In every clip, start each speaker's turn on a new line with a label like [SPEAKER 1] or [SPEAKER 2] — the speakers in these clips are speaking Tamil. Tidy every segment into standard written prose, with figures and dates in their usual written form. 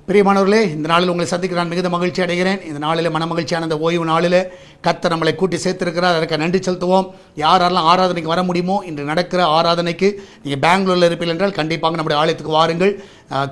[SPEAKER 1] பிரியமானவர்களே, இந்த நாளில் உங்களை சந்திக்க நான் மிகுந்த மகிழ்ச்சி அடைகிறேன். இந்த நாளில் மன மகிழ்ச்சியான இந்த ஓய்வு நாளில் கர்த்தர் நம்மளை கூட்டி சேர்த்திருக்கிறார். அதற்கு நன்றி செலுத்துவோம். யாரெல்லாம் ஆராதனைக்கு வர முடியுமோ, இன்று நடக்கிற ஆராதனைக்கு நீங்கள் பெங்களூரில் இருப்பீர்கள் என்றால் கண்டிப்பாக நம்முடைய ஆலயத்துக்கு வாருங்கள்.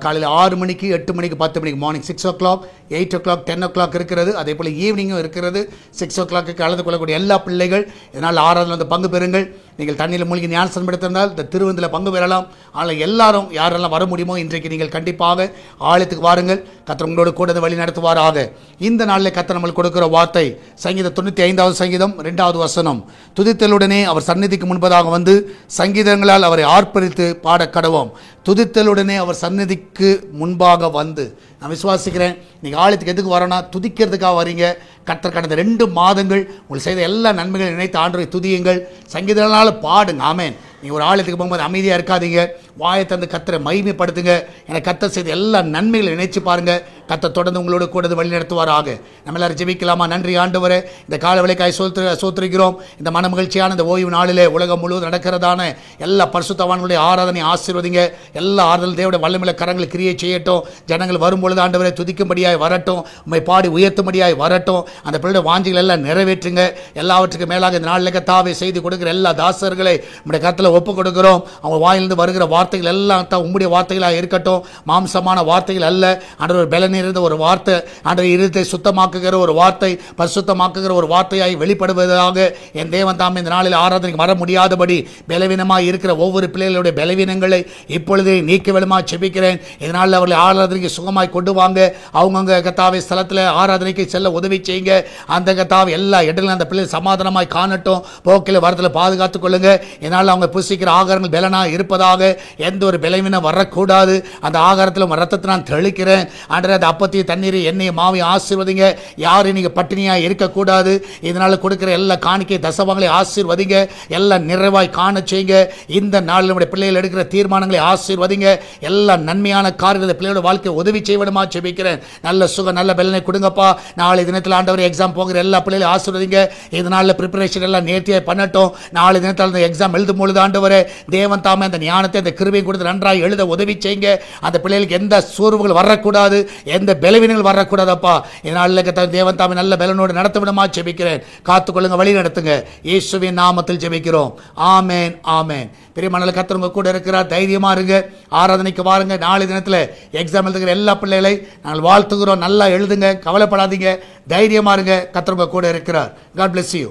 [SPEAKER 1] காலையில் 6 மணிக்கு, 8 மணிக்கு, 10 மணிக்கு, மார்னிங் 6 o'clock, 8 o'clock, 10 o'clock இருக்கிறது. அதே போல் ஈவினிங்கும் இருக்கிறது. 6 o'clock கலந்து கொள்ளக்கூடிய எல்லா பிள்ளைகள் இதனால் ஆராதனை வந்து பங்கு பெறுங்கள். நீங்கள் தண்ணியில் மூழ்கி ஞானஸ்நானம் எடுத்திருந்தால் இந்த திருவிருந்தில் பங்கு பெறலாம். ஆனால் எல்லாரும் யாரெல்லாம் வர முடியுமோ இன்றைக்கு நீங்கள் கண்டிப்பாக ஆலயத்துக்கு வாருங்கள். கர்த்தர் உங்களோடு கூட வழி நடத்துவாராக. இந்த நாளில் கர்த்தர் நம்மளுக்கு கொடுக்கிற வார்த்தை சங்கீதம் 95வது சங்கீதம் 2வது வசனம். துதித்தலுடனே அவர் சந்நிதிக்கு முன்பதாக வந்து சங்கீதங்களால் அவரை ஆர்ப்பரித்து பாட கடவோம். துதித்தலுடனே அவர் சந்நிதிக்கு முன்பாக வந்து, நான் விசுவாசிக்கிறேன் நீங்கள் ஆலயத்துக்கு எதுக்கு வரோன்னா துதிக்கிறதுக்காக வரீங்க. கர்த்தர் கடந்த 2 மாதங்கள் உங்களுக்கு செய்த எல்லா நன்மைகளை நினைத்து ஆண்டவரை துதியுங்கள், சங்கீதங்களால் பாடுங்க. ஆமென். நீங்கள் ஒரு ஆலயத்துக்கு போகும்போது அமைதியாக இருக்காதீங்க, வாயை தந்து கர்த்தரை மகிமைப்படுத்துங்க. எனக்கு கர்த்தர் செய்த எல்லா நன்மைகளை நினைச்சு பாருங்க. கர்த்தர் தொடர்ந்து உங்களோட கூட வழி நடத்துவாராக. நம்ம எல்லாரும் ஜெபிக்கலாமா? நன்றி ஆண்டவரே, இந்த கால வேளைக்காய் சோத்திருக்கிறோம். இந்த மன மகிழ்ச்சியான இந்த ஓய்வு நாளிலே உலகம் முழுவதும் நடக்கிறதான எல்லா பரிசுத்தவான்களுடைய ஆராதனை ஆசீர்வதிங்க. எல்லா ஆறுதல் தேவனுடைய வல்லமையுள்ள கரங்களை கிரியை செய்யட்டும். ஜனங்கள் வரும்பொழுது ஆண்டவரை துதிக்கும்படியாய் வரட்டும், உம்மை பாடி உயர்த்தும்படியாய் வரட்டும். அந்த பிள்ளைய வாஞ்சிகள் எல்லாம் நிறைவேற்றுங்க. எல்லாவற்றுக்கும் மேலாக இந்த நாளில் கர்த்தாவே செய்து கொடுக்கிற எல்லா தாசர்களை உம்முடைய கரத்தில் ஒப்பு கொடுக்கிறோம். அவங்க வாயிலிருந்து வருகிற வார்த்தைகள் எல்லாம் தான் உம்முடைய வார்த்தைகளாக இருக்கட்டும். மாம்சமான வார்த்தைகள் அல்ல ஆண்டவர், பலன் இருந்த ஒரு வார்த்தை, ஆண்டவர் இருதயத்தை சுத்தமாக்குகிற ஒரு வார்த்தை, பரிசுத்தமாக்குகிற ஒரு வார்த்தையாய் வெளிப்படுவதாக என் தேவன் தாம் இந்த நாளில் ஆராதனைக்கு வர முடியாதபடி பலவீனமாக இருக்கிற ஒவ்வொரு பிள்ளைகளுடைய பலவீனங்களை இப்பொழுதே நீக்க வேண்டுமா செபிக்கிறேன். இதனால் அவர்களை ஆராதனைக்கு சுகமாய் கொண்டு வாங்க. அவங்கவுங்க கர்த்தாவே ஸ்தலத்தில் ஆராதனைக்கு செல்ல உதவி செய்யுங்க. அந்த கர்த்தாவே எல்லா இடங்களும் அந்த பிள்ளைகள் சமாதானமாய் காணட்டும். போக்கில் வரத்தில் பாதுகாத்துக் கொள்ளுங்க. இதனால் அவங்க புசிக்கிற ஆகாரங்கள் பலனாக இருப்பதாக, எந்த ஒரு பலவீனம் வரக்கூடாது. அந்த ஆகாரத்தில் ரத்தத்தை நான் தெளிக்கிறேன். ஆண்டவரே, அந்த அப்பத்தையும் தண்ணீரை எண்ணெயும் மாவையும் ஆசீர்வதிங்க. யாரும் நீங்கள் பட்டினியாக இருக்கக்கூடாது. இதனால் கொடுக்கிற எல்லா காணிக்கை தசவங்களை ஆசீர்வதிங்க. எல்லாம் நிறைவாய் காண செய்யுங்க. இந்த நாளில் நம்முடைய பிள்ளைகள் எடுக்கிற தீர்மானங்களை ஆசீர்வதிங்க. எல்லா நன்மையான காரியங்களை பிள்ளையோட வாழ்க்கை உதவி செய்வனுமா செபிக்கிறேன். நல்ல சுகம், நல்ல பலனை கொடுங்கப்பா. நாளை தினத்தில் ஆண்டவர் எக்ஸாம் போகிற எல்லா பிள்ளைகளையும் ஆசீர்வதிங்க. இதனால ப்ரிப்பரேஷன் எல்லாம் நேர்த்தியாக பண்ணட்டும். நாளை தினத்தில் அந்த எக்ஸாம் எழுதும் பொழுது ஆண்டவரே தேவன் தாமே அந்த ஞானத்தை, அந்த கிருபையை கொடுத்து நன்றாக எழுத உதவி செய்யுங்க. அந்த பிள்ளைகளுக்கு எந்த சோர்வுகள் வரக்கூடாது, எந்த பலவீனங்கள் வரக்கூடாதப்பா. இதனால தேவன் தாமே நல்ல பலனோடு நடத்த விடமா செபிக்கிறேன். காத்துக்கொள்ளுங்க, வழி நடத்துங்க. இயேசுவின் நாமத்தில் ஜெபிக்கிறோம். ஆமேன், ஆமேன். பிரியமான கர்த்தர் உங்க கூட இருக்கிறார். தைரியமா இருங்க, ஆராதனைக்கு வாருங்க. நாளை தினத்தில் எக்ஸாம் எழுதுகிற எல்லா பிள்ளைகளை நாங்கள் வாழ்த்துகிறோம். நல்லா எழுதுங்க, கவலைப்படாதீங்க, தைரியமா இருங்க. கர்த்தர் உங்க கூட இருக்கிறார். God bless you.